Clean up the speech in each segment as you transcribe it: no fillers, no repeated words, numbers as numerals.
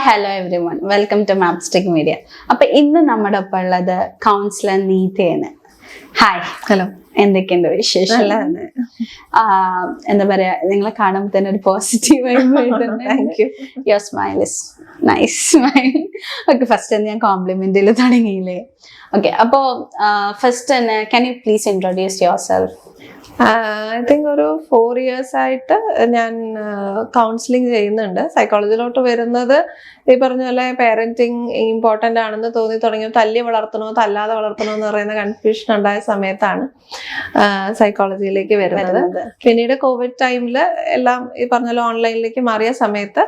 Hello everyone, welcome to Mapstic media. അപ്പൊ ഇന്ന് നമ്മുടെ ഒപ്പം ഉള്ളത് കൗൺസിലർ നീതയാണ്. ഹായ്. ഹലോ. എന്തൊക്കെയുണ്ട് വിശേഷം? എന്താ പറയാ, നിങ്ങളെ കാണുമ്പോൾ തന്നെ ഒരു positive your smile is nice smile. Okay, first ഞാൻ കോംപ്ലിമെന്റിൽ തുടങ്ങിയില്ലേ? ഓക്കെ, അപ്പോ ഫസ്റ്റ് തന്നെ can you please introduce your self? I think ഒരു 4 years ആയിട്ട് ഞാൻ കൗൺസിലിംഗ് ചെയ്യുന്നുണ്ട്. സൈക്കോളജിയിലോട്ട് വരുന്നത് ഈ പറഞ്ഞ പോലെ പേരന്റിങ് ഇമ്പോർട്ടൻ്റ് ആണെന്ന് തോന്നി തുടങ്ങിയോ, തല്ലി വളർത്തണോ തല്ലാതെ വളർത്തണോ എന്ന് പറയുന്ന കൺഫ്യൂഷൻ ഉണ്ടായ സമയത്താണ് സൈക്കോളജിയിലേക്ക് വരുന്നത്. പിന്നീട് കോവിഡ് ടൈമിൽ എല്ലാം ഈ പറഞ്ഞ പോലെ ഓൺലൈനിലേക്ക് മാറിയ സമയത്ത്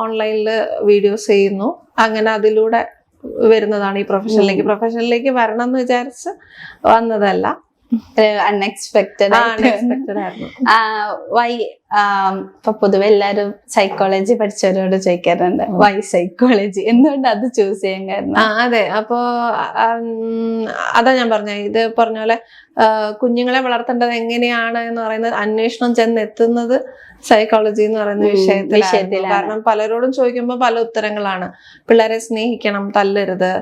ഓൺലൈനിൽ വീഡിയോസ് ചെയ്യുന്നു. അങ്ങനെ അതിലൂടെ വരുന്നതാണ് ഈ പ്രൊഫഷനിലേക്ക് വരണം എന്ന് വിചാരിച്ച് വന്നതല്ല. അൺഎക്സ്പെക്ടഡ് ആയിരുന്നു. വൈ? ഇപ്പൊ പൊതുവെ എല്ലാരും സൈക്കോളജി പഠിച്ചവരോട് ചോദിക്കാറുണ്ട്, വൈ സൈക്കോളജി, എന്തുകൊണ്ട് അത് ചൂസ് ചെയ്യാൻ കാരണം? അതെ, അപ്പോ അതാ ഞാൻ പറഞ്ഞ ഇത് പറഞ്ഞ പോലെ കുഞ്ഞുങ്ങളെ വളർത്തേണ്ടത് എങ്ങനെയാണ് എന്ന് പറയുന്നത് അന്വേഷണം ചെന്നെത്തുന്നത് സൈക്കോളജി എന്ന് പറയുന്ന വിഷയത്തിൽ. കാരണം പലരോടും ചോദിക്കുമ്പോൾ പല ഉത്തരങ്ങളാണ്. പിള്ളേരെ സ്നേഹിക്കണം, തല്ലരുത്,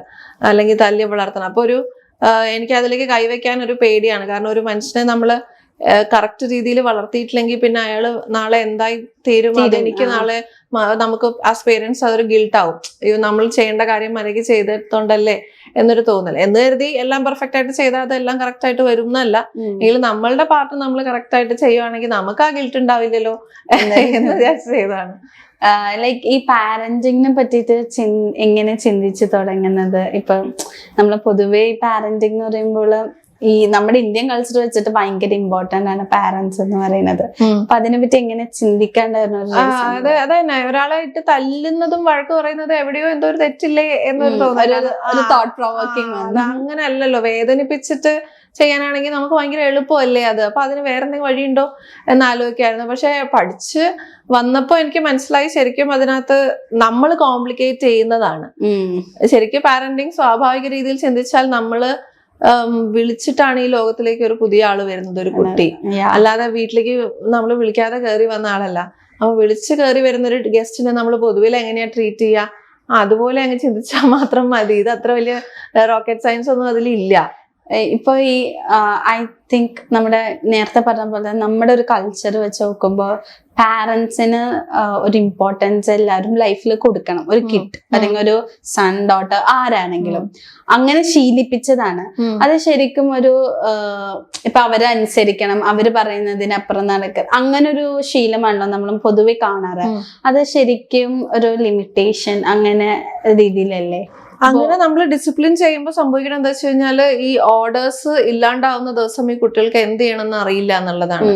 അല്ലെങ്കിൽ തല്ലി വളർത്തണം. അപ്പൊ എനിക്ക് അതിലേക്ക് കൈവയ്ക്കാൻ ഒരു പേടിയാണ്. കാരണം ഒരു മനുഷ്യനെ നമ്മള് കറക്റ്റ് രീതിയിൽ വളർത്തിയിട്ടില്ലെങ്കിൽ പിന്നെ അയാള് നാളെ എന്തായി തീരും, അതെനിക്ക് നാളെ നമുക്ക് ആസ് പേരൻസ് അതൊരു ഗിൽട്ട് ആവും. നമ്മൾ ചെയ്യേണ്ട കാര്യം മനക്ക് ചെയ്തിട്ടുണ്ടല്ലേ എന്നൊരു തോന്നൽ. എന്ന് കരുതി എല്ലാം പെർഫെക്റ്റ് ആയിട്ട് ചെയ്താൽ അതെല്ലാം കറക്റ്റ് ആയിട്ട് വരും എന്നല്ല. എങ്കിൽ നമ്മളുടെ പാർട്ട് നമ്മൾ കറക്റ്റ് ആയിട്ട് ചെയ്യുവാണെങ്കിൽ നമുക്ക് ആ ഗിൽട്ട് ഉണ്ടാവില്ലല്ലോ എന്ന് വിചാരിച്ച് ചെയ്തതാണ്. ലൈക്ക് ഈ പാരന്റിങ്ങിനെ പറ്റിയിട്ട് എങ്ങനെ ചിന്തിച്ചു തുടങ്ങുന്നത്? ഇപ്പൊ നമ്മള് പൊതുവെ ഈ പാരന്റിങ് എന്ന് പറയുമ്പോൾ ഈ നമ്മുടെ ഇന്ത്യൻ കൾച്ചർ വെച്ചിട്ട് ഭയങ്കര ഇമ്പോർട്ടന്റ് ആണ് പാരന്റ്സ് എന്ന് പറയുന്നത്. അപ്പൊ അതിനെ പറ്റി എങ്ങനെ ചിന്തിക്കാണ്ടായിരുന്നു? അതന്നെ, ഒരാളായിട്ട് തല്ലുന്നതും വഴക്ക് പറയുന്നതും എവിടെയോ എന്തോ ഒരു തെറ്റില്ലേ എന്നൊരു തോന്നൽ. Thought provoking. അങ്ങനെ അല്ലല്ലോ, വേദനിപ്പിച്ചിട്ട് ചെയ്യാനാണെങ്കിൽ നമുക്ക് ഭയങ്കര എളുപ്പമല്ലേ അത്. അപ്പൊ അതിന് വേറെ എന്തെങ്കിലും വഴിയുണ്ടോ എന്നാലോചിക്കായിരുന്നു. പക്ഷെ പഠിച്ച് വന്നപ്പോ എനിക്ക് മനസ്സിലായി ശരിക്കും അതിനകത്ത് നമ്മൾ കോംപ്ലിക്കേറ്റ് ചെയ്യുന്നതാണ്. ശരിക്കും പാരന്റിങ് സ്വാഭാവിക രീതിയിൽ ചിന്തിച്ചാൽ നമ്മള് വിളിച്ചിട്ടാണ് ഈ ലോകത്തിലേക്ക് ഒരു പുതിയ ആള് വരുന്നത്, ഒരു കുട്ടി. അല്ലാതെ വീട്ടിലേക്ക് നമ്മൾ വിളിക്കാതെ കയറി വന്ന ആളല്ല. അപ്പൊ വിളിച്ച് കയറി വരുന്ന ഒരു ഗസ്റ്റിനെ നമ്മൾ പൊതുവിൽ എങ്ങനെയാ ട്രീറ്റ് ചെയ്യുക, അതുപോലെ അങ്ങ് ചിന്തിച്ചാൽ മാത്രം മതി. ഇത് അത്ര വലിയ റോക്കറ്റ് സയൻസ് ഒന്നും അതിലില്ല. ഇപ്പൊ ഈ ഐ തിങ്ക് നമ്മുടെ നേരത്തെ പറഞ്ഞ പോലെ നമ്മുടെ ഒരു കൾച്ചർ വെച്ച് നോക്കുമ്പോൾ പാരന്റ്സിന് ഒരു ഇമ്പോർട്ടൻസ് എല്ലാവരും ലൈഫിൽ കൊടുക്കണം. ഒരു കിഡ് അല്ലെങ്കിൽ ഒരു സൺ ഡോട്ടർ ആരാണെങ്കിലും അങ്ങനെ ശീലിപ്പിച്ചതാണ്. അത് ശരിക്കും ഒരു ഇപ്പൊ അവരെ അനുസരിക്കണം, അവര് പറയുന്നതിനപ്പുറം നടക്കുക, അങ്ങനെ ഒരു ശീലമാണല്ലോ നമ്മൾ പൊതുവെ കാണാറ്. അത് ശരിക്കും ഒരു ലിമിറ്റേഷൻ അങ്ങനെ രീതിയിലല്ലേ? അങ്ങനെ നമ്മൾ ഡിസിപ്ലിൻ ചെയ്യുമ്പോൾ സംഭവിക്കണം എന്താ വെച്ച് കഴിഞ്ഞാല് ഈ ഓർഡേഴ്സ് ഇല്ലാണ്ടാവുന്ന ദിവസം ഈ കുട്ടികൾക്ക് എന്ത് ചെയ്യണമെന്ന് അറിയില്ല എന്നുള്ളതാണ്.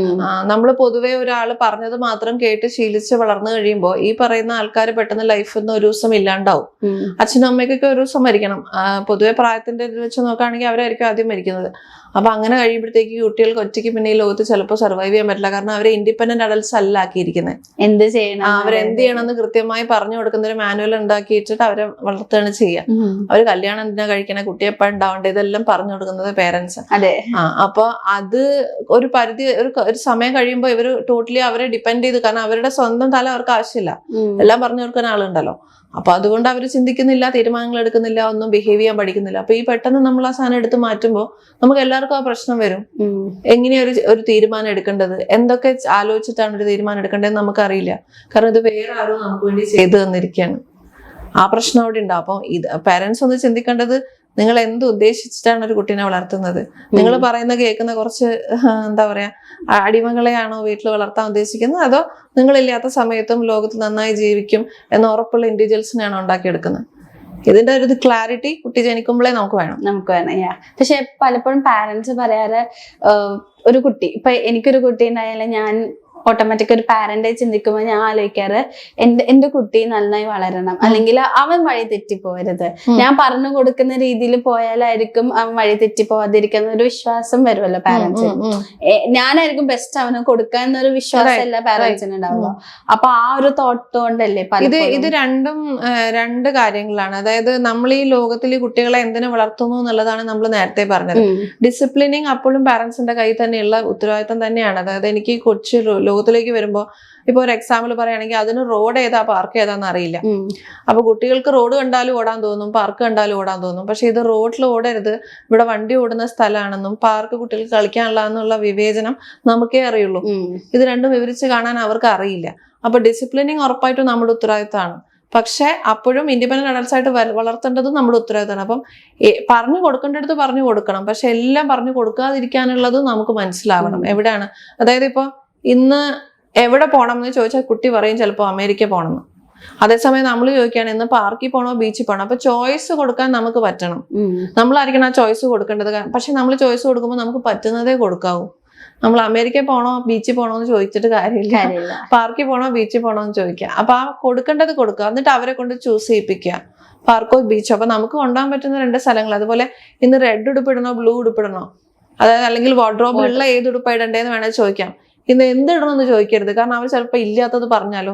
നമ്മൾ പൊതുവെ ഒരാൾ പറഞ്ഞത് മാത്രം കേട്ട് ശീലിച്ച് വളർന്നു കഴിയുമ്പോൾ ഈ പറയുന്ന ആൾക്കാർ പെട്ടെന്ന് ലൈഫിൽ നിന്ന് ഒരു ദിവസം ഇല്ലാണ്ടാവും. അച്ഛനും അമ്മയ്ക്കൊക്കെ ഒരു ദിവസം മരിക്കണം. പൊതുവെ പ്രായത്തിന്റെ ഇത് വെച്ച് നോക്കുകയാണെങ്കിൽ അവരായിരിക്കും ആദ്യം മരിക്കുന്നത്. അപ്പൊ അങ്ങനെ കഴിയുമ്പോഴത്തേക്ക് കുട്ടികൾക്ക് ഒറ്റയ്ക്ക് പിന്നെ ഈ ലോകത്ത് ചിലപ്പോൾ സർവൈവ് ചെയ്യാൻ പറ്റില്ല. കാരണം അവരെ ഇൻഡിപെൻഡന്റ് അഡൽട്സ് അല്ല ആക്കിയിരിക്കുന്നത്. എന്ത് ചെയ്യണം, അവരെന്ത് ചെയ്യണമെന്ന് കൃത്യമായി പറഞ്ഞു കൊടുക്കുന്ന ഒരു മാനുവൽ ഉണ്ടാക്കിയിട്ടിട്ട് അവരെ വളർത്തുകയാണ് ചെയ്യുക. അവര് കല്യാണം എന്തിനാ കഴിക്കണേ, കുട്ടി എപ്പോഴും ഉണ്ടാവേണ്ടത്, ഇതെല്ലാം പറഞ്ഞു കൊടുക്കുന്നത് പേരൻസ്. അതെ. അപ്പൊ അത് ഒരു പരിധി ഒരു സമയം കഴിയുമ്പോൾ ഇവര് ടോട്ടലി അവരെ ഡിപ്പെൻഡ് ചെയ്ത്, കാരണം അവരുടെ സ്വന്തം തല അവർക്ക് ആവശ്യമില്ല, എല്ലാം പറഞ്ഞു കൊടുക്കാൻ ആളുണ്ടല്ലോ. അപ്പൊ അതുകൊണ്ട് അവർ ചിന്തിക്കുന്നില്ല, തീരുമാനങ്ങൾ എടുക്കുന്നില്ല, ഒന്നും ബിഹേവ് ചെയ്യാൻ പഠിക്കുന്നില്ല. അപ്പൊ ഈ പെട്ടെന്ന് നമ്മൾ ആ സാധനം എടുത്ത് മാറ്റുമ്പോൾ നമുക്ക് എല്ലാവർക്കും ആ പ്രശ്നം വരും. എങ്ങനെയാ ഒരു തീരുമാനം എടുക്കേണ്ടത്, എന്തൊക്കെ ആലോചിച്ചിട്ടാണ് ഒരു തീരുമാനം എടുക്കേണ്ടതെന്ന് നമുക്കറിയില്ല. കാരണം ഇത് വേറെ ആരോ നമുക്ക് വേണ്ടി ചെയ്തു തന്നിരിക്കുകയാണ്. ആ പ്രശ്നം അവിടെ ഉണ്ടാവും. അപ്പം ഇത് പാരന്റ്സ് ഒന്ന് ചിന്തിക്കേണ്ടത്, നിങ്ങൾ എന്ത് ഉദ്ദേശിച്ചിട്ടാണ് ഒരു കുട്ടീനെ വളർത്തുന്നത്? നിങ്ങൾ പറയുന്ന കേൾക്കുന്ന കുറച്ച് എന്താ പറയാ അടിമകളെയാണോ വീട്ടിൽ വളർത്താൻ ഉദ്ദേശിക്കുന്നത്, അതോ നിങ്ങളില്ലാത്ത സമയത്തും ലോകത്ത് നന്നായി ജീവിക്കും എന്ന് ഉറപ്പുള്ള ഇൻഡിവിജ്വൽസിനെയാണോ ഉണ്ടാക്കിയെടുക്കുന്നത്? ഇതിന്റെ ഒരു ക്ലാരിറ്റി കുട്ടി ജനിക്കുമ്പോഴേ നമുക്ക് വേണം. പക്ഷെ പലപ്പോഴും പാരന്റ്സ് പറയാറ്, ഒരു കുട്ടി ഇപ്പൊ എനിക്കൊരു കുട്ടി ഉണ്ടായാലും ഞാൻ ഓട്ടോമാറ്റിക് ഒരു പാരന്റായി ചിന്തിക്കുമ്പോൾ ഞാൻ ആലോചിക്കാറ്, എന്റെ കുട്ടി നന്നായി വളരണം, അല്ലെങ്കിൽ അവൻ വഴി തെറ്റിപ്പോവരുത്. ഞാൻ പറഞ്ഞു കൊടുക്കുന്ന രീതിയിൽ പോയാലായിരിക്കും അവൻ വഴി തെറ്റിപ്പോവാതിരിക്കുന്ന ഒരു വിശ്വാസം വരുമല്ലോ പാരന്റ്സിന്. ഞാനായിരിക്കും ബെസ്റ്റ് അവന് കൊടുക്കുക എന്നൊരു വിശ്വാസം എല്ലാ പാരന്റ്സിനും ഉണ്ടാവുക. അപ്പൊ ആ ഒരു തോട്ട് കൊണ്ടല്ലേ ഇത് രണ്ടും രണ്ട് കാര്യങ്ങളാണ്. അതായത് നമ്മൾ ഈ ലോകത്തിൽ കുട്ടികളെ എന്തിനു വളർത്തുന്നു എന്നുള്ളതാണ് നമ്മൾ നേരത്തെ പറഞ്ഞത്. ഡിസിപ്ലിനിങ് അപ്പോഴും പാരന്റ്സിന്റെ കയ്യിൽ തന്നെയുള്ള ഉത്തരവാദിത്തം തന്നെയാണ്. അതായത് എനിക്ക് കൊച്ചു ലോകത്തിലേക്ക് വരുമ്പോൾ ഇപ്പൊ ഒരു എക്സാമ്പിൾ പറയുകയാണെങ്കിൽ അതിന് റോഡ് ഏതാ പാർക്ക് ഏതാന്ന് അറിയില്ല. അപ്പൊ കുട്ടികൾക്ക് റോഡ് കണ്ടാലും ഓടാൻ തോന്നും, പാർക്ക് കണ്ടാലും ഓടാൻ തോന്നും. പക്ഷെ ഇത് റോഡിൽ ഓടരുത്, ഇവിടെ വണ്ടി ഓടുന്ന സ്ഥലമാണെന്നും പാർക്ക് കുട്ടികൾക്ക് കളിക്കാനുള്ള എന്നുള്ള വിവേചനം നമുക്കേ അറിയുള്ളൂ. ഇത് രണ്ടും വിവരിച്ച് കാണാൻ അവർക്ക് അറിയില്ല. അപ്പൊ ഡിസിപ്ലിനിങ് ഉറപ്പായിട്ടും നമ്മുടെ ഉത്തരവാദിത്തമാണ്. പക്ഷെ അപ്പോഴും ഇൻഡിപെൻഡന്റ് അഡൽട്സ് ആയിട്ട് വളർത്തേണ്ടതും നമ്മുടെ ഉത്തരവാദിത്തമാണ്. അപ്പം പറഞ്ഞു കൊടുക്കേണ്ടടുത്ത് പറഞ്ഞു കൊടുക്കണം. പക്ഷെ എല്ലാം പറഞ്ഞു കൊടുക്കാതിരിക്കാനുള്ളതും നമുക്ക് മനസ്സിലാവണം എവിടെയാണ്. അതായത് ഇപ്പൊ ഇന്ന് എവിടെ പോകണം എന്ന് ചോദിച്ചാൽ കുട്ടി പറയും ചിലപ്പോൾ അമേരിക്ക പോകണമെന്ന്. അതേസമയം നമ്മൾ ചോദിക്കുകയാണ് ഇന്ന് പാർക്കിൽ പോകണോ ബീച്ചിൽ പോകണോ. അപ്പൊ ചോയ്സ് കൊടുക്കാൻ നമുക്ക് പറ്റണം. നമ്മളായിരിക്കണം ആ ചോയ്സ് കൊടുക്കേണ്ടത്. പക്ഷെ നമ്മൾ ചോയ്സ് കൊടുക്കുമ്പോൾ നമുക്ക് പറ്റുന്നതേ കൊടുക്കാവൂ. നമ്മൾ അമേരിക്കയിൽ പോകണോ ബീച്ചിൽ പോകണോ എന്ന് ചോദിച്ചിട്ട് കാര്യമില്ല. പാർക്കിൽ പോകണോ ബീച്ചിൽ പോകണോ എന്ന് ചോദിക്കുക. അപ്പൊ ആ കൊടുക്കേണ്ടത് കൊടുക്കുക. എന്നിട്ട് അവരെ കൊണ്ട് ചൂസ് ചെയ്യിപ്പിക്കുക, പാർക്കോ ബീച്ചോ. അപ്പൊ നമുക്ക് കൊണ്ടുപോകാൻ പറ്റുന്ന 2 സ്ഥലങ്ങൾ. അതുപോലെ ഇന്ന് റെഡ് ഉടുപ്പിടണോ ബ്ലൂ ഉടുപ്പിടണോ, അതായത് അല്ലെങ്കിൽ വാർഡ്രോബിലുള്ള ഏത് ഉടുപ്പ് ഇടണ്ടേന്ന് വേണേൽ ചോദിക്കാം. ഇന്ന് എന്തിടണമെന്ന് ചോദിക്കരുത്. കാരണം അവർ ചിലപ്പോൾ ഇല്ലാത്തത് പറഞ്ഞാലോ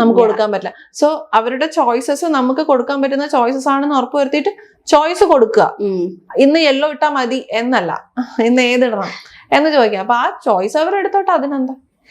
നമുക്ക് കൊടുക്കാൻ പറ്റില്ല. സോ അവരുടെ ചോയ്സസ് നമുക്ക് കൊടുക്കാൻ പറ്റുന്ന ചോയ്സസ് ആണെന്ന് ഉറപ്പ് വരുത്തിയിട്ട് ചോയ്സ് കൊടുക്കുക. ഇന്ന് യെല്ലോ ഇട്ടാ മതി എന്നല്ല, ഇന്ന് ഏതിടണം എന്ന് ചോദിക്കാം. അപ്പൊ ആ ചോയ്സ് അവരെടുത്തോട്ടെ, അതിനെന്താ.